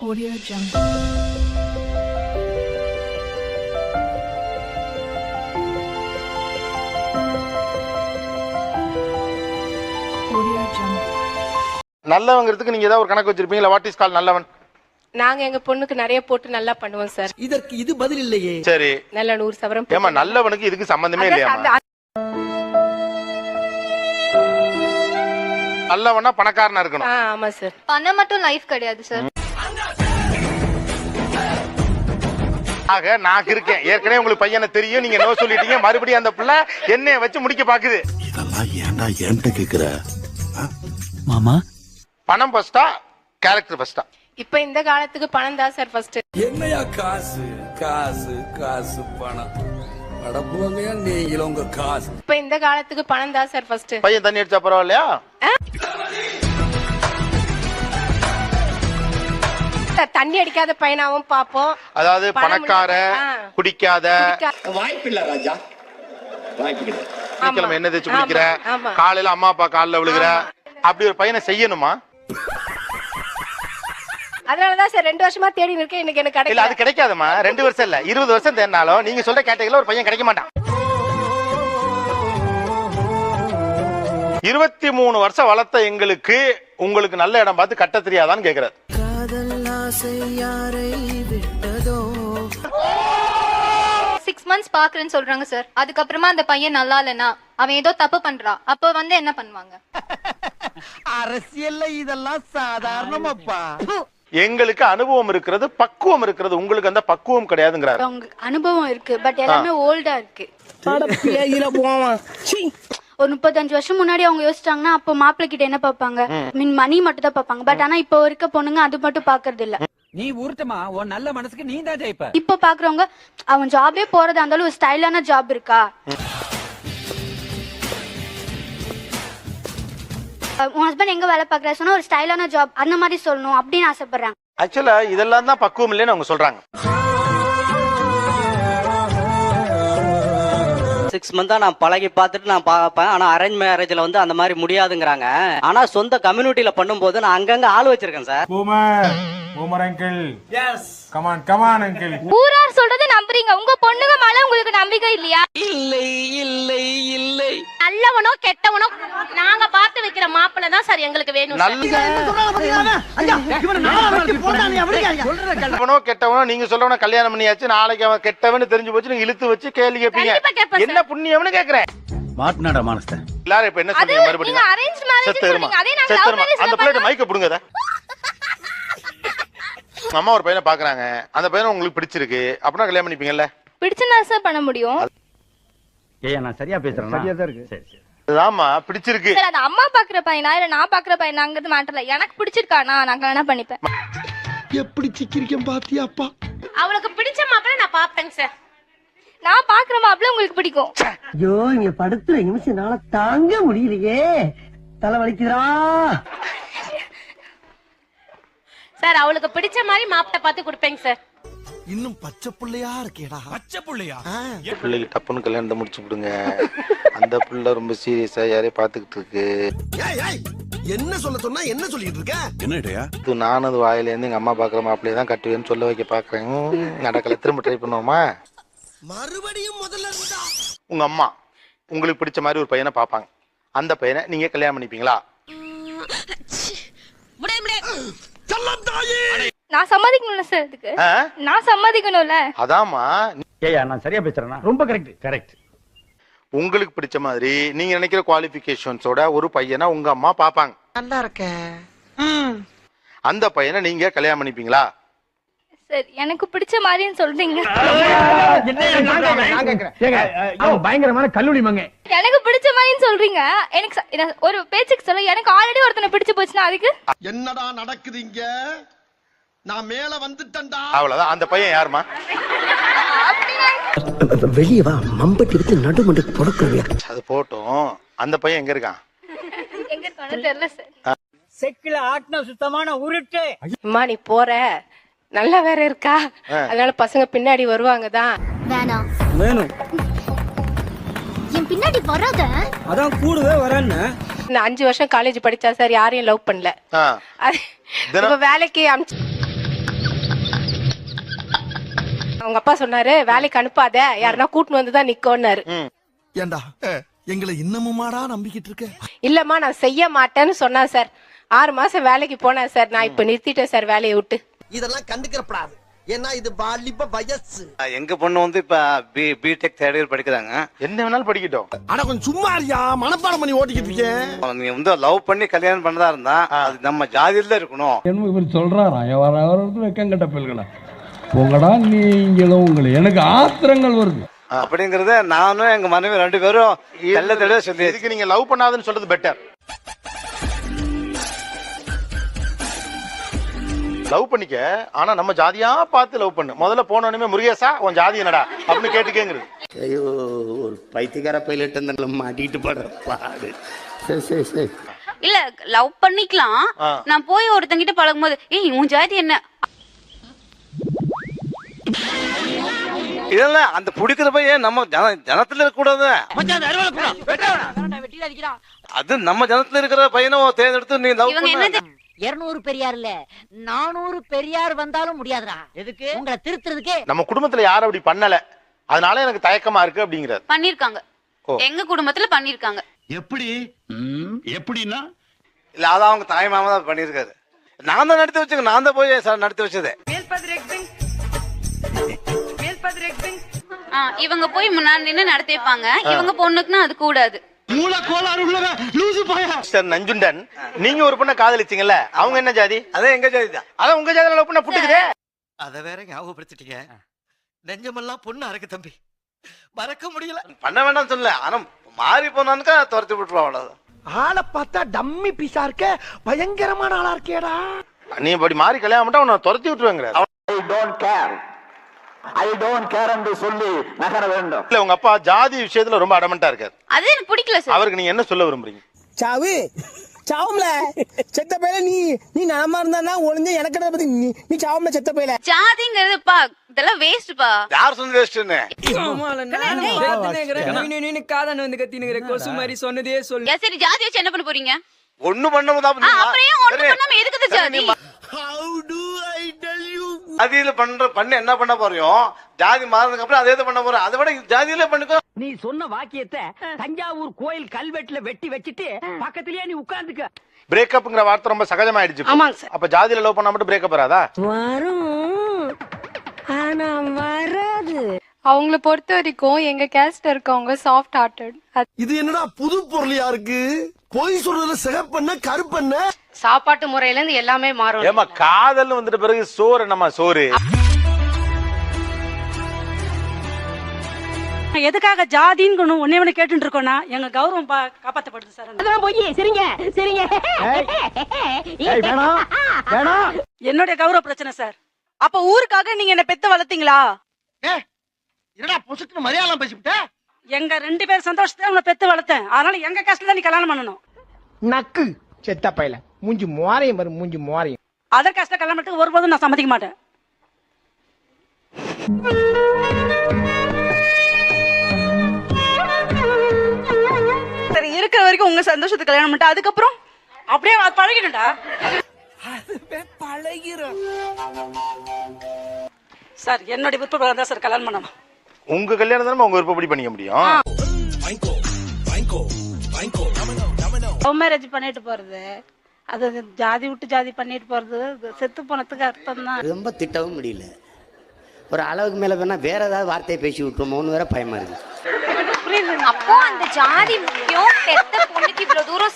Audio Jungle. Audio Jungle. நல்லவங்கிறதுக்கு நீங்க ஏதாவது ஒரு கணக்கு வச்சிருப்பீங்களா? வாட் இஸ் கால் நல்லவன்? நாங்க எங்க பொண்ணுக்கு நிறைய போட்டு நல்லா பண்ணுவோம் சார். இதற்கு இது பதில் இல்லையே. சரி, நல்ல 100 சவரம். ஏமா நல்லவனுக்கு இதுக்கு சம்பந்தமே இல்லையா? நல்லவனா பணக்காரனா இருக்கணும். ஆமா சார். பணம் மட்டும் லைஃப் கிடையாது சார். ஆக நான் இருக்கேன். ஏற்கனவே உங்களுக்கு பையனை தெரியும், நீங்க நோ சொல்லிட்டீங்க. மறுபடியும் அந்த பிள்ளை என்னைய வச்சு முடிக்க பாக்குது. இதெல்லாம் ஏன்டா என்கிட்ட கேக்குற? மாமா பணம் ஃபர்ஸ்டா, கேரக்டர் ஃபர்ஸ்டா? இப்ப இந்த காலத்துக்கு பணம் தான் சார் ஃபர்ஸ்ட். என்னையா காசு காசு காசு பணம் அடப்புவங்கயா நீங்களும் உங்க காசு. இப்ப இந்த காலத்துக்கு பணம் தான் சார் ஃபர்ஸ்ட். பையன் தண்ணி அடிச்சா பரவாயில்லையா? தண்ணி அடிக்காத பையனாவும் பாப்போம். அதாவது பணக்கார குடிக்காத. வாய்ப்பில்லை ராஜா, வாய்ப்பில்லை. சனிக்கிழமை என்ன தேய்ச்சி குளிக்கிற, ஆமா. காலையில அம்மா அப்பா காலில் விழுகிற, அப்படி ஒரு பையனை செய்யணுமா? அதனாலதான் சார் 2 வருஷமா தேடி இருக்கேன். எனக்கு இல்ல கிடைக்கல. அது கிடைக்காதம்மா. 2 வருஷம் இல்ல, 20 வருஷம் தேடினாலும் நீங்க சொல்ற கேட்டகரியில ஒரு பையன் கிடைக்க மாட்டான். 23 வருஷம் வளர்த்த எங்களுக்கு உங்களுக்கு நல்ல இடம் பார்த்து கட்ட தெரியாதான்னு கேக்குறாரு. 6 months பாக்குறேன்னு சொல்றாங்க சார். அதுக்கப்புறமா அந்த பையன் நல்லா இல்லனா அவன் ஏதோ தப்பு பண்றான், அப்ப வந்து என்ன பண்ணுவாங்க? அரசியல்ல இதெல்லாம் சாதாரணமாப்பா. எங்களுக்கு அனுபவம் இருக்கிறது, பக்குவம் இருக்கிறது. உங்களுக்கு அந்த பக்குவம் கிடையாதுங்கிறாரு. அனுபவம் இருக்கு, பட் எல்லாமே ஓல்டா இருக்கு. ஒரு 35 வருஷம் முன்னாடி அவங்க யோசிச்சாங்கன்னா அப்போ மாப்பிள்ளை கிட்ட என்ன பாப்பாங்க? மணி மட்டும் தான் பாப்பாங்க. பட் ஆனா இப்போ இருக்க பொண்ணுங்க அது மட்டும் பாக்குறது இல்ல. நீ ஊர்ட்டமா உன் நல்ல மனசுக்கு நீ தான் ஜெயிப்ப. இப்போ பாக்குறவங்க அவன் ஜாபே போறதா இருந்தாலும் ஒரு ஸ்டைலான ஜாப் இருக்கா, உன் ஹஸ்பண்ட் எங்க வேலை பாக்குறா சொன்னா ஒரு ஸ்டைலான ஜாப் அந்த மாதிரி சொல்லணும் அப்படின்னு ஆசைப்படுறாங்க. ஆக்சுவலா இதெல்லாம் தான் பக்குவம் இல்லைன்னு அவங்க சொல்றாங்க. 6 மந்த்தா நான் பழகி பார்த்துட்டு நான் பார்ப்பேன். ஆனா அரேஞ்ச் மேரேஜ்ல வந்து அந்த மாதிரி முடியாதுங்கிறாங்க. ஆனா சொந்த கம்யூனிட்டியில பண்ணும்போது நான் அங்கங்க ஆள் வச்சிருக்கேன் சார். ஊரார் சொல்றது நம்புறீங்க, உங்க பொண்ணுங்க மேல உங்களுக்கு நம்பிக்கை இல்லையா? இல்லை இல்லை இல்லை. நல்லவனோ கெட்டவனோ நாங்க பார்த்து வைக்கிற மாப்பிள்ளை தான் சார் எங்களுக்கு வேணும். நல்லவனோ கெட்டவனோ நீங்க சொல்றவன கல்யாணம் பண்ணியாச்சு, நாளைக்கு அவன் கெட்டவன்னு தெரிஞ்சு போச்சு, நீங்க இழுத்து வச்சு கேள்வி கேட்பீங்க. என்ன புண்ணியம்னு கேக்குறேன். மாட்டுனாடா மானஸ்த. எல்லாரும் இப்ப என்ன சொல்றீங்க? மறுபடியும் செத்துருமா செத்துருமா. அந்த பிள்ளைகிட்ட மைக்க புடுங்க. அம்மா ஒரு பையனை பாக்குறாங்க, அந்த பையனை உங்களுக்கு பிடிச்சிருக்கு அப்படின்னா கல்யாணம் பண்ணிப்பீங்கல்ல? பிடிச்சா சார் பண்ண முடியும். ஏய் நான் சரியா பேசுறேன். சரியா தான் இருக்கு. சரி சரி. அதுதான்மா பிடிச்சிருக்கு. சார் அது அம்மா பாக்குற பையனா இல்ல நான் பாக்குற பையனாங்கிறது மேட்டர் இல்ல. எனக்கு பிடிச்சிருக்கானா நான் கல்யாணம் பண்ணிப்பேன். எப்படி சிக்கிரிக்கம் பாத்தியாப்பா? அவளுக்கு பிடிச்ச மாப்பிள்ளை நான் பாப்பேங்க சார். நான் பாக்குற மாப்பிள்ளை உங்களுக்கு பிடிக்கும். ஐயோ இங்க படுத்துற நிமிஷம்னால தாங்க முடியலையே, தலை வலிக்குதா சார். அவளுக்கு பிடிச்ச மாதிரி மாப்பிள்ளை பார்த்து கொடுப்பேங்க சார். இன்னும் பச்சை புள்ளையா இருக்கேடா. பச்சை புள்ளையா? பிள்ளைக்கு டப்புன்னு கல்யாணத்தை முடிச்சு விடுங்க. அந்த பிள்ளை ரொம்ப சீரியஸா யாரையும் பாத்துக்கிட்டு இருக்கு. என்ன சொல்ல சொன்னா என்ன சொல்லிட்டு இருக்க? என்னடையா? இது நானும் அது வாயில இருந்து எங்க அம்மா பாக்குற மாப்பிள்ளைய தான் கட்டுவேன்னு சொல்ல வைக்க பாக்குறேன். நடக்கல, திரும்ப ட்ரை பண்ணுவோமா? மறுபடியும் முதல்ல இருந்தா. உங்க அம்மா உங்களுக்கு பிடிச்ச மாதிரி ஒரு பையனை பாப்பாங்க, அந்த பையனை நீங்க கல்யாணம் பண்ணிப்பீங்களா? நான் சம்மதிக்கணும்ல சார் இதுக்கு. நான் சம்மதிக்கணும்ல. அதாமா. ஏய் நான் சரியா பேசுறேனா? ரொம்ப கரெக்ட் கரெக்ட். உங்களுக்கு பிடிச்ச மாதிரி நீங்க நினைக்கிற குவாலிஃபிகேஷன்ஸோட ஒரு பையனை உங்க அம்மா பாப்பாங்க. நல்லா இருக்க. அந்த பையனை நீங்க கல்யாணம் பண்ணிப்பீங்களா? சார் எனக்கு பிடிச்ச மாதிரின்னு சொல்றீங்க. பயங்கரமான கல்லூரி மங்க. எனக்கு பிடிச்ச மாதிரின்னு சொல்றீங்க. எனக்கு ஒரு பேச்சுக்கு சொல்ல, எனக்கு ஆல்ரெடி ஒருத்தனை பிடிச்சு போச்சுன்னா அதுக்கு என்னடா நடக்குது இங்க? நான் மேல வந்துட்டேன்டா. அவ்வளவுதான். அந்த பையன் யாருமா? வெளியே வா, மம்பட்டி எடுத்து நடுமண்டு பொறுக்கறியா? அது போட்டும். அந்த பையன் எங்க இருக்கான்? எங்க இருக்கானு தெரியல சார். செக்கில ஆட்டின சுத்தமான உருட்டு. அம்மா நீ போற, நல்லா வேற இருக்கா, அதனால பசங்க பின்னாடி வருவாங்க தான். வேணாம் வேணும். என் பின்னாடி வராத. அதான் கூடவே வரேன்னு. நான் 5 வருஷம் காலேஜ் படிச்சா சார், யாரையும் லவ் பண்ணல. இப்ப வேலைக்கு அவங்க அப்பா சொன்னாரு வேலைக்கு அனுப்பாத, யாருன்னா கூட்டின்னு வந்துதான் நிக்கோன்னாரு. ஏண்டா எங்களை இன்னமுமாடா நம்பிக்கிட்டு இருக்க? இல்லம்மா நான் செய்ய மாட்டேன்னு சொன்னா சார். 6 மாசம் வேலைக்கு போனேன் சார். நான் இப்ப நிறுத்திட்டேன் சார் வேலையை விட்டு. இதெல்லாம் கண்டுக்கிறப்படாது, ஏன்னா இது வாலிப வயசு. எங்க பொண்ணு வந்து இப்ப பிடெக் தேர்ட் இயர் படிக்கிறாங்க. என்ன வேணாலும் படிக்கட்டும். ஆனா கொஞ்சம் சும்மா இருக்கியா, மனப்பாடம் பண்ணி ஓட்டிக்கிட்டு இருக்கேன். நீங்க வந்து லவ் பண்ணி கல்யாணம் பண்ணதா இருந்தா அது நம்ம ஜாதியில இருக்கணும். இவர் சொல்றாராம் வெக்கங்கட்ட பிள்ளைகளா போங்கடா நீங்களும் உங்களை எனக்கு ஆத்திரங்கள் வருது அப்படிங்கறத நானும் எங்க மனைவி 2 பேரும் நல்ல தெளிவா சொல்லி. இதுக்கு நீங்க லவ் பண்ணாதுன்னு சொல்றது பெட்டர். லவ் பண்ணிக்க, ஆனா நம்ம ஜாதியா பார்த்து லவ் பண்ணு. முதல்ல போனோடனே முருகேசா உன் ஜாதி என்னடா அப்படின்னு கேட்டுக்கேங்கிறது. ஐயோ, ஒரு பைத்தியக்கார பைலட் அந்த மாட்டிட்டு படுற பாடு. சரி சரி. இல்ல லவ் பண்ணிக்கலாம். நான் போய் ஒருத்தங்கிட்ட பழகும் போது ஏய் உன் ஜாதி என்ன, இல்ல அந்த பிடிக்கிற பையன் நம்ம ஜனத்துல இருக்க கூடாது. அது நம்ம ஜனத்துல இருக்கிற பையனை தேர்ந்தெடுத்து நீ லவ் பண்ண. 200 பெரியார் இல்ல 400 பெரியார் வந்தாலும் முடியாதுடா. எதுக்கு? உங்களை திருத்துறதுக்கே. நம்ம குடும்பத்துல யாரும் அப்படி பண்ணல, அதனால எனக்கு தயக்கமா இருக்கு அப்படிங்கிறது. பண்ணிருக்காங்க. எங்க குடும்பத்துல பண்ணிருக்காங்க. எப்படி எப்படின்னா இல்ல அதான் அவங்க தாய் மாமா தான் பண்ணிருக்காரு. நான் தான் நடத்தி வச்சுங்க, நான் தான் போய் சார் நடத்தி வச்சதே. இவங்க போய் முன்னாடி நின்னு நடத்தி வைப்பாங்க. இவங்க பொண்ணுக்குன்னா அது கூடாது. நஞ்சுண்டன், நீங்க ஒரு பொண்ணை காதலிச்சீங்கல்ல, அவங்க என்ன ஜாதி? அதே எங்க ஜாதி தான். அதான் உங்க ஜாதியில லவ் பண்ண புட்டுக்குதே. அத வேற ஞாபகப்படுத்திட்டீங்க. நெஞ்சமெல்லாம் பொண்ணு அறக்கு தம்பி, மறக்க முடியல. பண்ண வேண்டாம் சொல்லல, ஆனா மாறி போனானுக்கா துரத்தி விட்டுருவோம் அவ்வளவுதான். ஆளை பார்த்தா டம்மி பீஸா இருக்க, பயங்கரமான ஆளா இருக்கேடா. நீ இப்படி மாறி கல்யாணம் பண்ணா உன்னை துரத்தி விட்டுருவாங்க. ஐ டோன்ட் கேர் என்று சொல்லி நகர வேண்டும். இல்ல உங்க அப்பா ஜாதி விஷயத்துல ரொம்ப அடமெண்டா இருக்காரு. அது எனக்கு பிடிக்கல சார். அவருக்கு நீங்க என்ன சொல்ல விரும்புறீங்க? சாவு சாவும்ல செத்த பையல நீ நலமா இருந்தா ஒளிஞ்ச எனக்கு பத்தி நீ சாவும்ல செத்த பையல. ஜாதிங்கிறது பா இதெல்லாம் வேஸ்ட் பா. யார் சொன்ன வேஸ்ட்னு? நீ காதன வந்து கத்தினுங்கற கொசு மாதிரி சொன்னதே சொல்லு. சரி ஜாதி வச்சு என்ன பண்ண போறீங்க? ஒண்ணு பண்ணாம தான். அப்புறம் ஏன் ஒண்ணு பண்ணாம எதுக்கு ஜாதி? How do I tell you? ஜாதியில பண்ண என்ன பண்ண போறோம்? ஜாதி மாறினதுக்கு அப்புறம் அதே பண்ண போறோம். அதை விட ஜாதியில பண்ணிக்கோ. நீ சொன்ன வாக்கியத்தை தஞ்சாவூர் கோயில் கல்வெட்டுல வெட்டி வச்சிட்டு பக்கத்துலயே நீ உட்கார்ந்துக்க. பிரேக்கப்ங்கற வார்த்தை ரொம்ப சகஜமாயிடுச்சு. ஆமாங்க சார். அப்ப ஜாதியில லவ் பண்ணா மட்டும் பிரேக்கப் வராதா? வரும், ஆனா வராது. அவங்கள பொறுத்த வரைக்கும் எங்க கேஸ்ட் இருக்கவங்க சாஃப்ட் ஹார்ட்டட். இது என்னடா புது பொருளியா இருக்கு? போய் சொல்றதுல சிகப்பண்ண கருப்பண்ண. சாப்பாட்டு முறையில இருந்து எல்லாமே மாறும். ஏமா காதல் வந்துட்ட பிறகு சோறு நம்ம சோறு. எதுக்காக ஜாதின்னு ஒன்னே கேட்டு இருக்கோம்னா எங்க கௌரவம் காப்பாற்றப்படுது சார். அதெல்லாம் போய் சரிங்க சரிங்க. என்னுடைய கௌரவ பிரச்சனை சார். அப்ப ஊருக்காக நீங்க என்ன பெத்து வளர்த்தீங்களா? என்னடா புசுக்குன்னு மரியாதை பேசிவிட்ட? எங்க 2 பேர் சந்தோஷத்தை உங்களை பெத்து வளர்த்தேன். அதனால எங்க கஷ்டத்துல தான் நீ கல்யாணம் பண்ணணும். நக்கு செத்த பையல மூஞ்சி மோரையும் வரும் மூஞ்சி மோரையும். அதர் கஷ்ட கல்யாணம் பண்ணி ஒருபோதும் நான் சம்மதிக்க மாட்டேன். சரி இருக்கிற வரைக்கும் உங்க சந்தோஷத்துக்கு கல்யாணம் பண்ணிட்டு அதுக்கப்புறம் அப்படியே பழகிடும்டா. பழகிரும் சார். என்னுடைய விருப்பம் தான் சார் கல்யாணம் பண்ணணும். உங்க கல்யாணம் தானே உங்க விருப்பப்படி பண்ணிக்க முடியும். லவ் மேரேஜ் பண்ணிட்டு போறது, அது ஜாதி விட்டு ஜாதி பண்ணிட்டு போறது செத்து போனதுக்கு அர்த்தம் தான். ரொம்ப திட்டவும் முடியல. ஒரு அளவுக்கு மேல வேணா வேற ஏதாவது வார்த்தையை பேசி விட்டுருமோன்னு வேற பயமா இருக்கு. அப்போ அந்த ஜாதி முக்கியம், பெத்த பொண்ணுக்கு இவ்வளவு தூரம்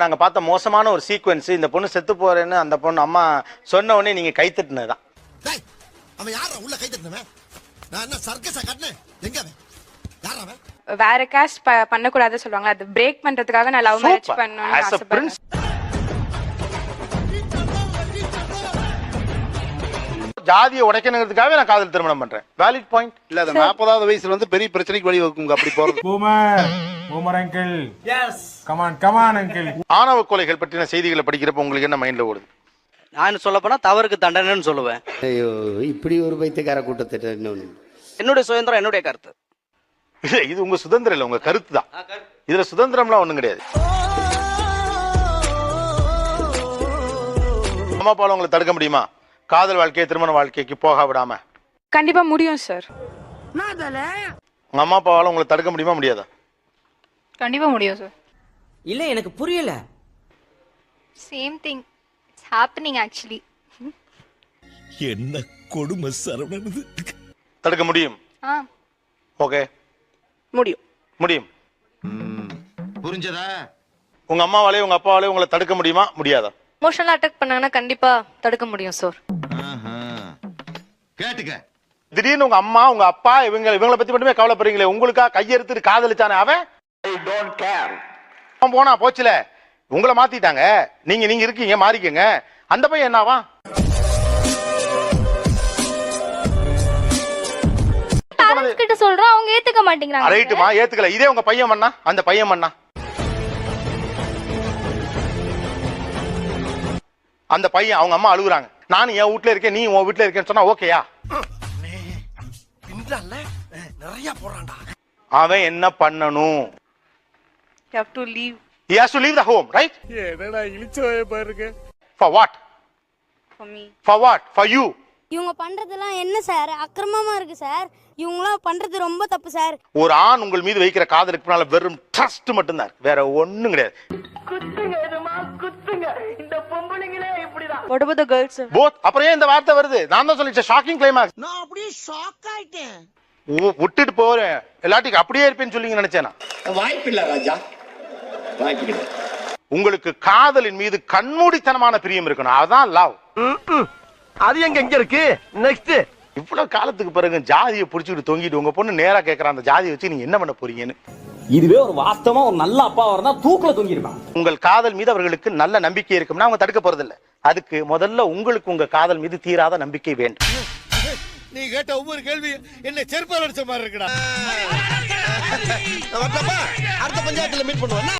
நாங்க பார்த்த மோசமான ஒரு சீக்வென்ஸ். இந்த பொண்ணு செத்து போறேன்னு அந்த பொண்ணு அம்மா சொன்ன உடனே நீங்க கை தட்டுனதுதான். அவன் யாரா உள்ள கை தட்டுனவன்? நான் என்ன சர்க்கஸா கட்டனே? எங்க அவன்? யாரா அவன்? வேற காஸ்ட் பண்ண கூடாது சொல்வாங்க. அது பிரேக் பண்றதுக்காக நான் லவ் மேரேஜ் பண்ணனும்னு ஆசைப்படுறேன். ஜாதியை உடைக்கணுங்கிறதுக்காக நான் காதல் திருமணம் பண்றேன். Valid point. இல்ல அது 40வது வயசுல வந்து பெரிய பிரச்சனைக்கு வழி வகுங்க அப்படி போறது. ஆணவ கொலைகள் பற்றின செய்திகளை படிக்கிறப்ப உங்களுக்கு என்ன மைண்ட்ல ஓடுது? நான் சொல்ல போனா தவறுக்கு தண்டனைன்னு சொல்லுவேன். ஐயோ, இப்படி ஒரு பைத்தியக்கார கூட்டத்தை என்னுடைய சுதந்திரம் என்னுடைய கருத்து. இது உங்க சுதந்திரம் இல்ல, உங்க கருத்து தான். இதுல சுதந்திரம்லாம் ஒண்ணும் கிடையாது. அம்மா அப்பாவால உங்களை தடுக்க முடியுமா காதல் வாழ்க்கையை திருமண வாழ்க்கைக்கு போக விடாம? கண்டிப்பா முடியும் சார். உங்க அம்மா அப்பாவால உங்களை தடுக்க முடியுமா முடியாதா? கண்டிப்பா முடியும் சார். இல்ல எனக்கு புரியல. Same thing it's happening actually. என்ன கொடுமை சரவணன். தடுக்க முடியும். ஓகே முடியும். முடியும். புரிஞ்சதா? உங்க அம்மாவாலே உங்க அப்பாவாலே உங்களை தடுக்க முடியுமா முடியாதா? எமோஷனலா அட்டாக் பண்ணாங்கன்னா கண்டிப்பா தடுக்க முடியும் சார். கேட்டுக்க. திடீர்னு உங்க அம்மா உங்க அப்பா இவங்களை பத்தி மட்டுமே கவலைப்படுறீங்களே, உங்களுக்கா கையெடுத்து காதலிச்சானே அவன் போனா போச்சுல, உங்களை மாத்திட்டாங்க, நீங்க இருக்கீங்க மாறிக்கங்க. அந்த பையன் என்னவா? கிட்ட சொல்றோம் அவங்க ஏத்துக்க மாட்டேங்கிறாங்க. ரைட்டுமா, ஏத்துக்கல. இதே உங்க பையன் பண்ணா, அந்த பையன் பண்ணா, அந்த பையன் அவங்க அம்மா அழுகுறாங்க, நானும் என் வீட்டுல இருக்கேன் நீ உன் வீட்டுல இருக்கேன்னு சொன்னா ஓகேயா? நிறைய போறான்டா. அவன் என்ன பண்ணணும்? You have to leave. He has to leave the home, right? என்னடா இழிச்சவே பாருங்க. For what? For me. For what? For you. இவங்க பண்றதெல்லாம் என்ன சார் அக்கிரமமா இருக்கு சார். இவங்களாம் பண்றது ரொம்ப தப்பு சார். ஒரு ஆண் உங்கள் மீது வைக்கிற காதலுக்கு பின்னால வெறும் ட்ரஸ்ட் மட்டும்தான், வேற ஒண்ணும் கிடையாது. What about the girls sir? Both. அப்புறம் ஏன் இந்த வார்த்தை வருது? நான் தான் சொல்லிட்டேன், ஷாக்கிங் கிளைமாக்ஸ். நான் அப்படியே ஷாக் ஆயிட்டேன். விட்டுட்டு போறேன் எல்லாத்துக்கும் அப்படியே இருப்பேன்னு சொல்லி நினைச்சேனா? வாய்ப்பில்லை ராஜா, வாய்ப்பில்லை. உங்களுக்கு காதலின் மீது கண்மூடித்தனமான பிரியம் இருக்கணும், அதான் லவ். அது எங்க இருக்கு? நெக்ஸ்ட். இவ்வளவு காலத்துக்கு பிறகு ஜாதியை புடிச்சுட்டு தொங்கிட்டு உங்க பொண்ணு நேரா கேக்குற அந்த ஜாதியை வச்சு நீங்க என்ன பண்ண போறீங்கன்னு. இதுவே ஒரு வாஸ்தவமா ஒரு நல்ல அப்பாவா இருந்தா தூக்குல தொங்கிருப்பான். உங்கள் காதல் மீது அவர்களுக்கு நல்ல நம்பிக்கை இருக்கும்னா அவங்க தடுக்க போறது இல்ல. அதுக்கு முதல்ல உங்களுக்கு உங்க காதல் மீது தீராத நம்பிக்கை வேண்டும். நீ கேட்ட ஒவ்வொரு கேள்வி என்ன செருப்பால் அடிச்ச மாதிரி இருக்குடா. அடுத்த பஞ்சாயத்துல மீட் பண்ணுவோம்.